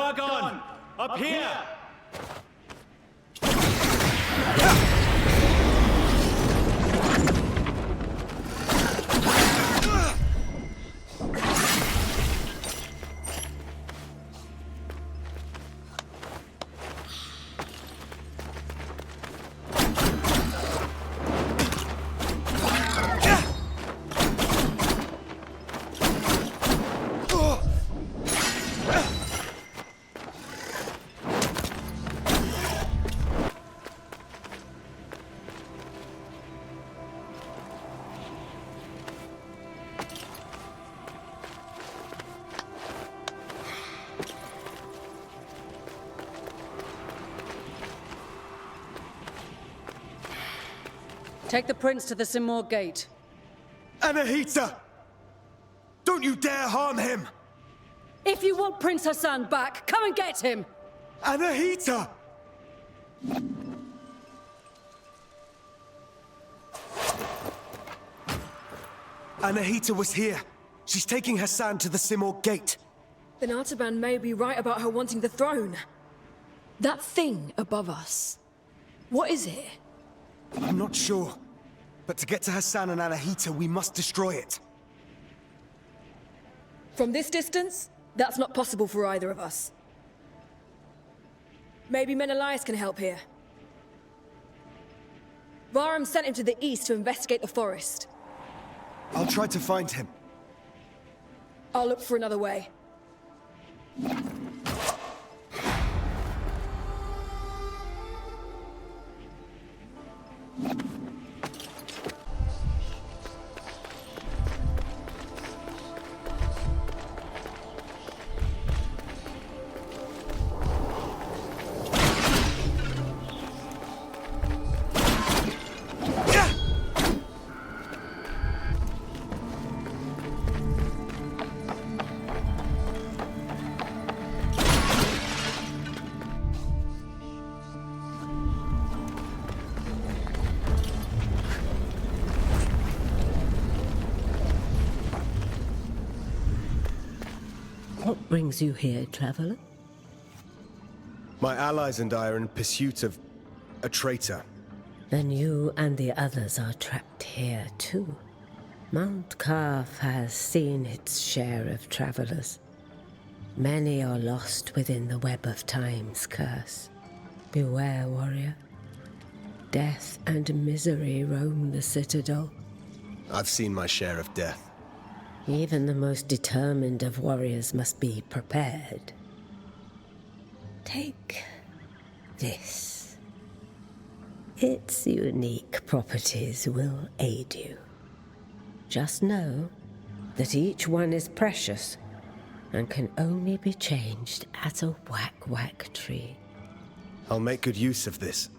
Sargon! Up here! Take the prince to the Simor gate. Anahita! Don't you dare harm him! If you want Prince Hassan back, come and get him! Anahita! Anahita was here. She's taking Hassan to the Simor gate. Then Artaban may be right about her wanting the throne. That thing above us. What is it? I'm not sure. But to get to Hassan and Anahita, we must destroy it. From this distance, that's not possible for either of us. Maybe Menelaus can help here. Varum sent him to the east to investigate the forest. I'll try to find him. I'll look for another way. What brings you here, traveler? My allies and I are in pursuit of a traitor. Then you and the others are trapped here, too. Mount Kaf has seen its share of travelers. Many are lost within the web of time's curse. Beware, warrior. Death and misery roam the citadel. I've seen my share of death. Even the most determined of warriors must be prepared. Take this. Its unique properties will aid you. Just know that each one is precious and can only be changed at a whack-whack tree. I'll make good use of this.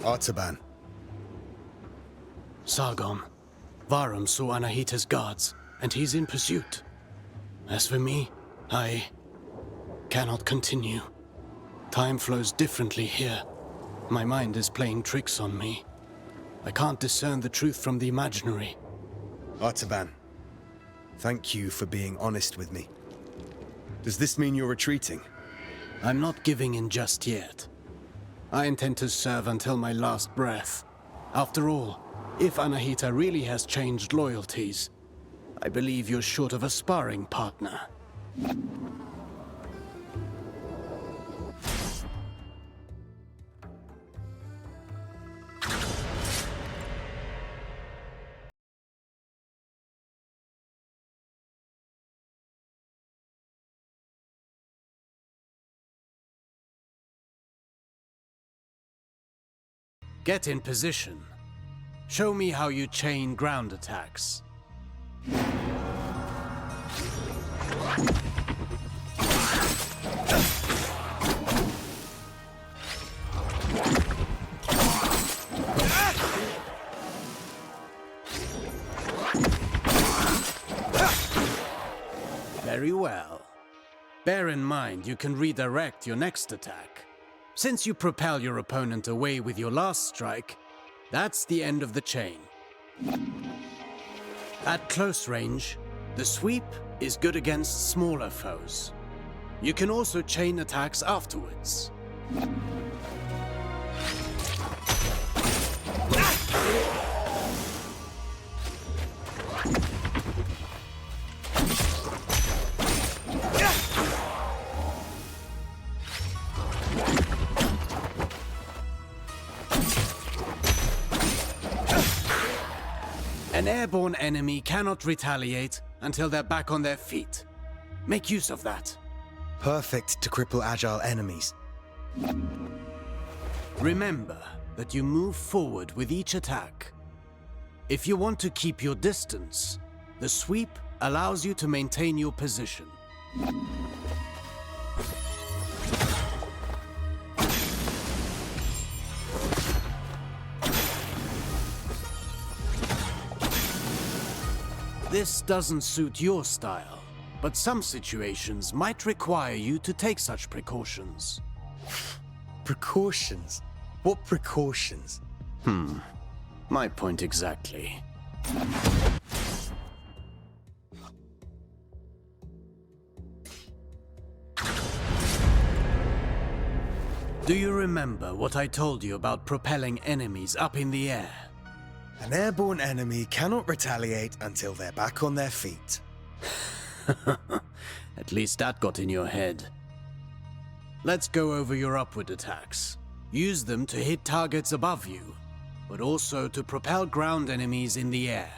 Artaban. Sargon. Varum saw Anahita's guards, and he's in pursuit. As for me, I cannot continue. Time flows differently here. My mind is playing tricks on me. I can't discern the truth from the imaginary. Artaban, thank you for being honest with me. Does this mean you're retreating? I'm not giving in just yet. I intend to serve until my last breath. After all, if Anahita really has changed loyalties, I believe you're short of a sparring partner. Get in position. Show me how you chain ground attacks. Very well. Bear in mind you can redirect your next attack. Since you propel your opponent away with your last strike, that's the end of the chain. At close range, the sweep is good against smaller foes. You can also chain attacks afterwards. An airborne enemy cannot retaliate until they're back on their feet. Make use of that. Perfect to cripple agile enemies. Remember that you move forward with each attack. If you want to keep your distance, the sweep allows you to maintain your position. This doesn't suit your style, but some situations might require you to take such precautions. Precautions? What precautions? My point exactly. Do you remember what I told you about propelling enemies up in the air? An airborne enemy cannot retaliate until they're back on their feet. At least that got in your head. Let's go over your upward attacks. Use them to hit targets above you, but also to propel ground enemies in the air.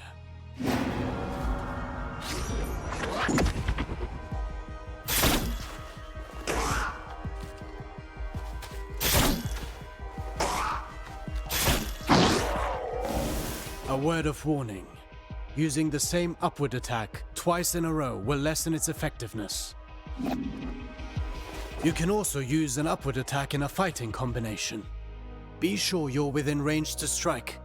A word of warning. Using the same upward attack twice in a row will lessen its effectiveness. You can also use an upward attack in a fighting combination. Be sure you're within range to strike.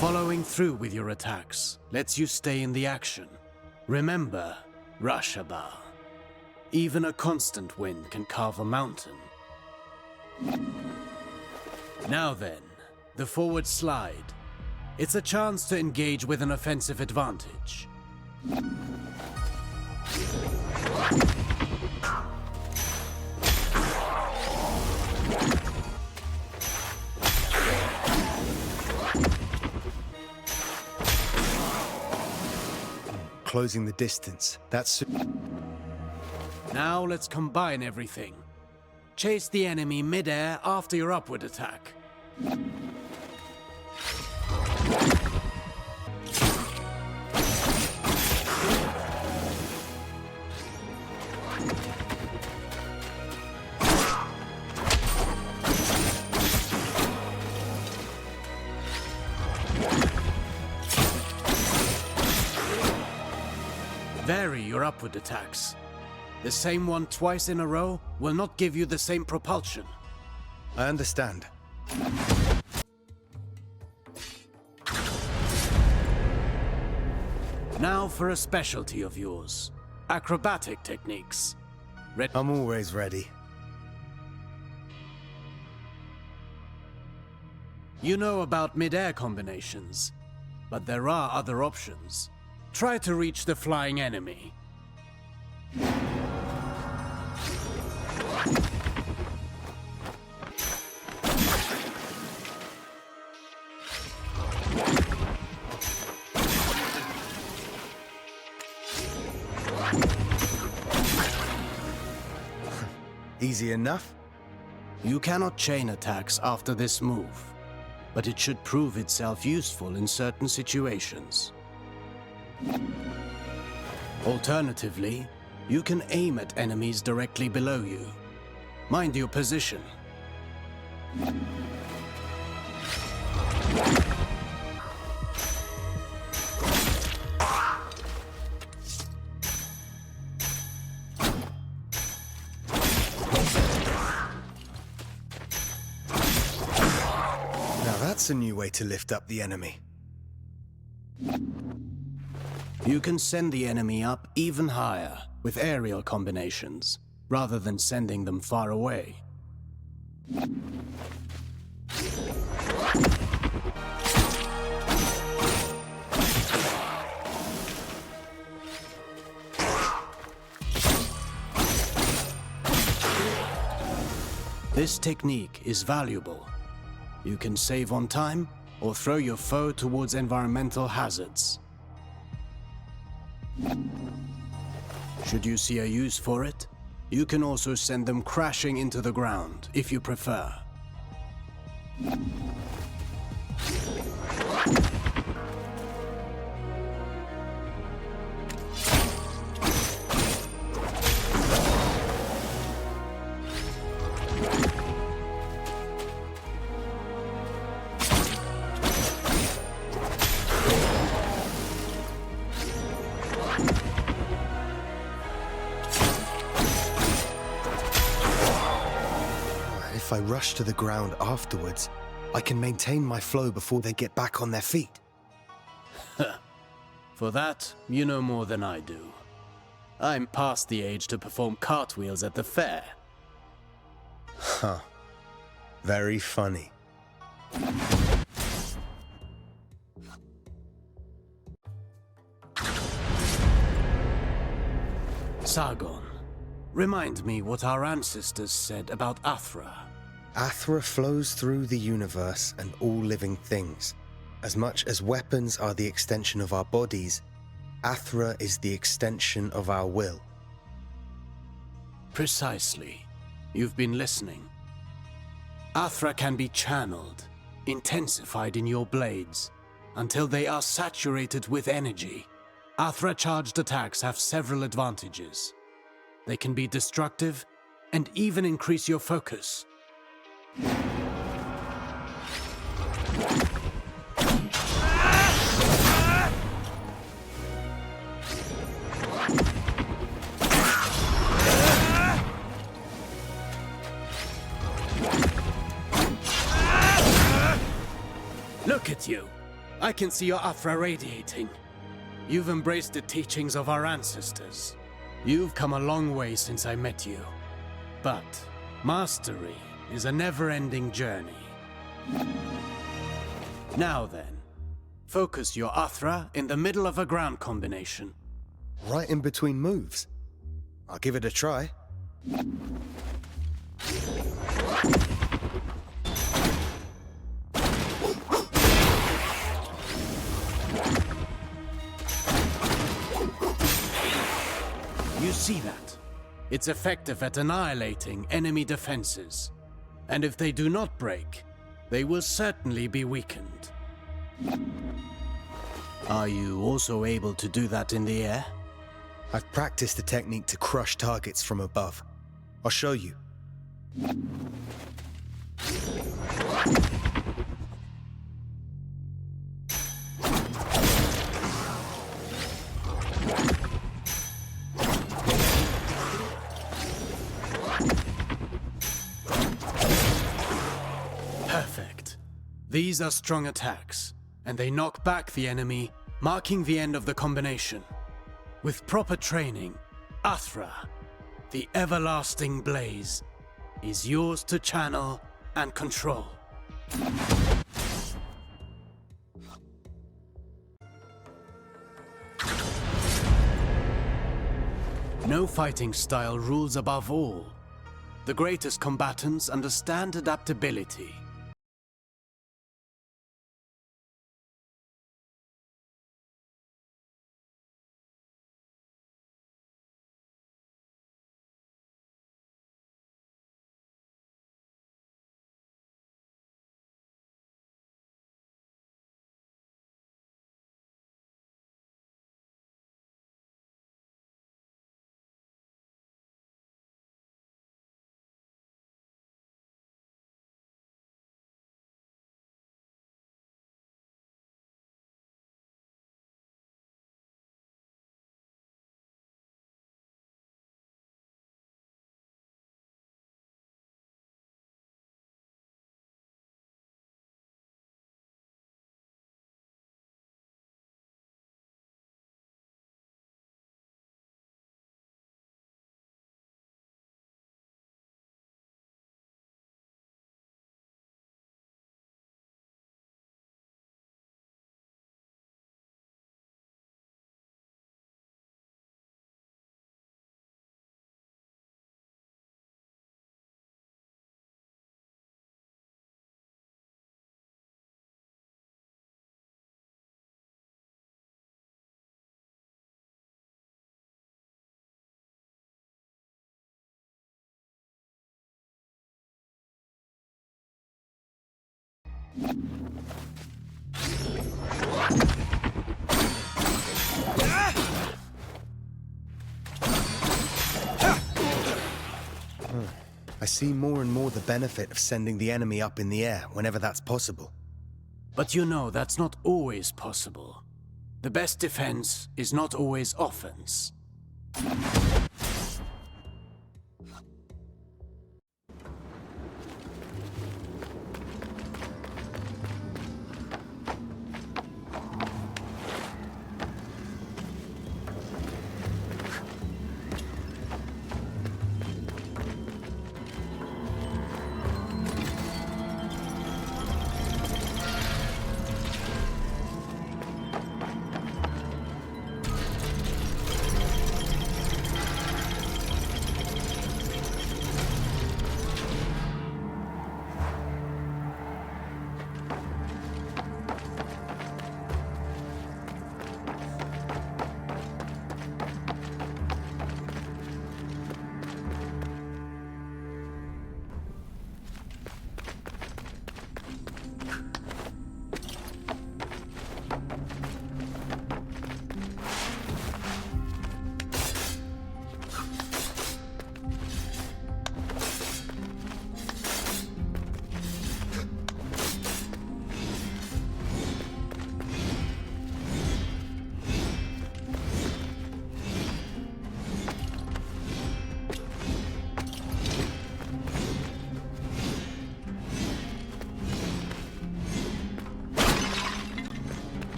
Following through with your attacks lets you stay in the action. Remember, Artaban. Even a constant wind can carve a mountain. Now then, the forward slide. It's a chance to engage with an offensive advantage. Closing the distance. That's... Now let's combine everything. Chase the enemy mid-air after your upward attack. Vary your upward attacks. The same one twice in a row will not give you the same propulsion. I understand. Now for a specialty of yours. Acrobatic techniques. I'm always ready. You know about mid-air combinations, but there are other options. Try to reach the flying enemy. Easy enough. You cannot chain attacks after this move, but it should prove itself useful in certain situations. Alternatively, you can aim at enemies directly below you. Mind your position. Now that's a new way to lift up the enemy. You can send the enemy up even higher with aerial combinations, rather than sending them far away. This technique is valuable. You can save on time or throw your foe towards environmental hazards. Should you see a use for it, you can also send them crashing into the ground, if you prefer. If I rush to the ground afterwards, I can maintain my flow before they get back on their feet. For that, you know more than I do. I'm past the age to perform cartwheels at the fair. Huh. Very funny. Sargon, remind me what our ancestors said about Athra. Athra flows through the universe and all living things. As much as weapons are the extension of our bodies, Athra is the extension of our will. Precisely. You've been listening. Athra can be channeled, intensified in your blades, until they are saturated with energy. Athra-charged attacks have several advantages. They can be destructive and even increase your focus. Look at you. I can see your Athra radiating. You've embraced the teachings of our ancestors. You've come a long way since I met you. But mastery is a never-ending journey. Now then, focus your Athra in the middle of a ground combination. Right in between moves. I'll give it a try. You see that? It's effective at annihilating enemy defenses. And if they do not break, they will certainly be weakened. Are you also able to do that in the air? I've practiced the technique to crush targets from above. I'll show you. Perfect. These are strong attacks, and they knock back the enemy, marking the end of the combination. With proper training, Athra, the everlasting blaze, is yours to channel and control. No fighting style rules above all. The greatest combatants understand adaptability. I see more and more the benefit of sending the enemy up in the air whenever that's possible. But you know that's not always possible. The best defense is not always offense.